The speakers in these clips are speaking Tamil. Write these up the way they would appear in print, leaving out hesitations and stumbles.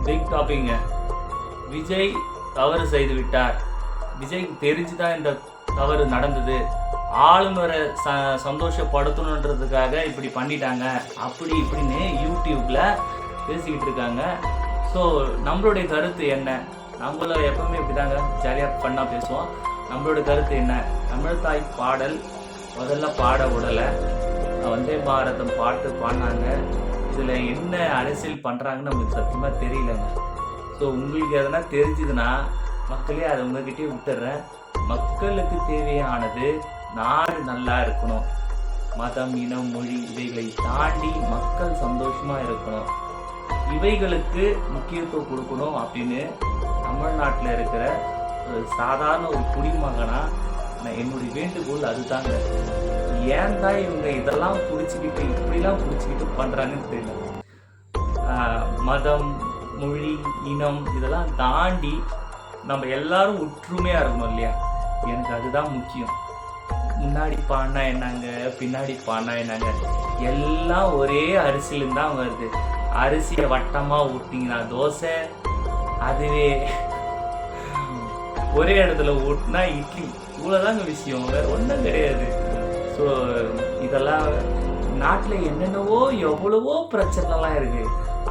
பிக் டாபிக்ங்க. விஜய் தவறு செய்து விட்டார். விஜய் தெரிஞ்சுதான் இந்த தவறு நடந்தது. ஆளுநரை சந்தோஷப்படுத்தணுன்றதுக்காக இப்படி பண்ணிட்டாங்க, அப்படி இப்படின்னு யூடியூப்ல பேசிக்கிட்டு இருக்காங்க. ஸோ நம்மளுடைய கருத்து என்ன? நம்மள எப்பவுமே இப்படிதாங்க ஜாலியாக பண்ணா பேசுவோம். நம்மளோட கருத்து என்ன? தமிழ் தாய் பாடல் முதல்ல பாட விடலை, வந்தே பாரதம் பாட்டு பாடினாங்க. இதில் என்ன அரசியல் பண்ணுறாங்கன்னு நமக்கு சத்தியமாக தெரியலங்க. ஸோ உங்களுக்கு எதனா தெரிஞ்சுதுன்னா மக்களே அதை உங்ககிட்டே விட்டுடுறேன். மக்களுக்கு தேவையானது நாடு நல்லா இருக்கணும், மதம் இனம் மொழி இவைகளை தாண்டி மக்கள் சந்தோஷமாக இருக்கணும், இவைகளுக்கு முக்கியத்துவம் கொடுக்கணும் அப்படின்னு தமிழ்நாட்டில் இருக்கிற ஒரு சாதாரண ஒரு குடிமகனா என்னுடைய வேண்டுகோள் அதுதாங்க. ஏன் தான் இவங்க இதெல்லாம் பிடிச்சிக்கிட்டு இப்படிலாம் பிடிச்சிக்கிட்டு பண்ணுறாங்கன்னு தெரியல. மதம் மொழி இனம் இதெல்லாம் தாண்டி நம்ம எல்லாரும் ஒற்றுமையாக இருக்கணும் இல்லையா? எனக்கு அதுதான் முக்கியம். முன்னாடி பாடினா என்னங்க, பின்னாடி பாடினா என்னங்க, எல்லாம் ஒரே அரிசியிலும் தான் வருது. அரிசியை வட்டமாக ஊட்டிங்கன்னா தோசை, அதுவே ஒரே இடத்துல ஊட்டினா இட்லி. இவ்வளோதாங்க விஷயம், வேற ஒன்றும் கிடையாது. ஸோ இதெல்லாம் நாட்டில் என்னென்னவோ எவ்வளவோ பிரச்சனைலாம் இருக்கு.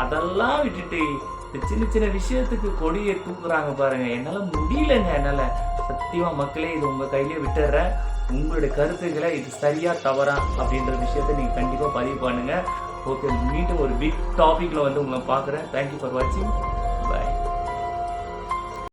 அதெல்லாம் விட்டுட்டு இந்த சின்ன சின்ன விஷயத்துக்கு கொடியை தூக்குறாங்க பாருங்க. என்னால் முடியலங்க. என்னால் சத்தியமா மக்களே இது உங்கள் கையிலே விட்டுடுறேன். உங்களுடைய கருத்துக்களை இது சரியா தவறா அப்படின்ற விஷயத்த நீங்கள் கண்டிப்பாக பதிவு பண்ணுங்க. ஓகே, மீண்டும் ஒரு பிக் டாபிக்ல வந்து உங்களை பார்க்குறேன். தேங்க்யூ ஃபார் வாட்சிங்.